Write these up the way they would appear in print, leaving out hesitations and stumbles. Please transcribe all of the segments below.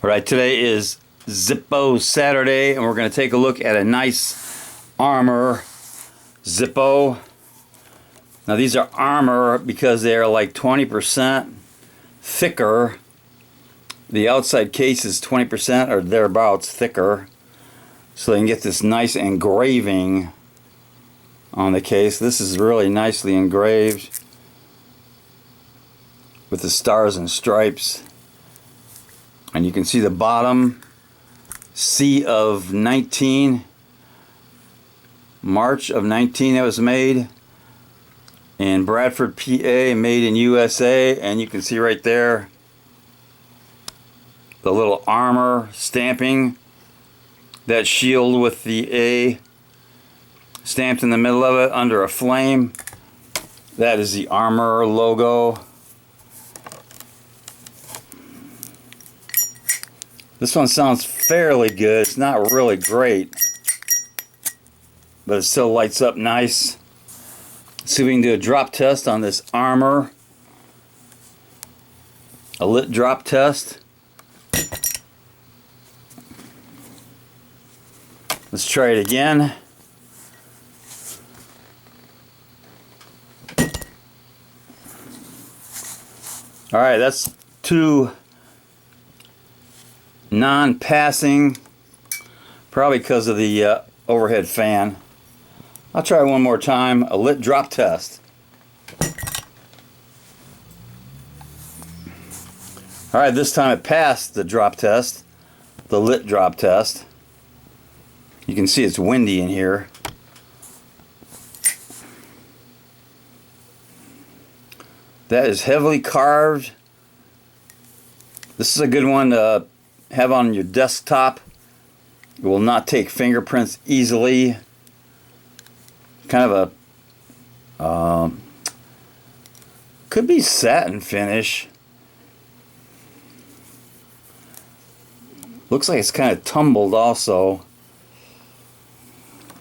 Alright, today is Zippo Saturday, and we're going to take a look at a nice armor Zippo. Now these are armor because they are like 20% thicker. The outside case is 20% or thereabouts thicker, so they can get this nice engraving on the case. This is really nicely engraved with the stars and stripes. And you can see the bottom, C of 19, March of 19 that was made in Bradford, PA, made in USA. And you can see right there the little armor stamping, that shield with the A stamped in the middle of it under a flame. That is the armor logo. This one sounds fairly good. It's not really great, but it still lights up nice. Let's see if we can do a drop test on this armor. A lit drop test. Let's try it again. Alright, that's two non-passing, probably because of the overhead fan. I'll try one more time, a lit drop test. Alright, this time it passed the drop test, the lit drop test. You can see it's windy in here. That is heavily carved. This is a good one to have on your desktop. It will not take fingerprints easily. Kind of a could be satin finish. Looks like it's kind of tumbled also.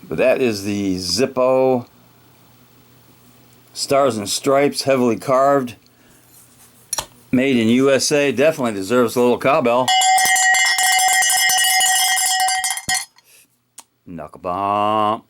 But that is the Zippo Stars and Stripes, heavily carved, made in USA. Definitely deserves a little cowbell. Knuckle bump.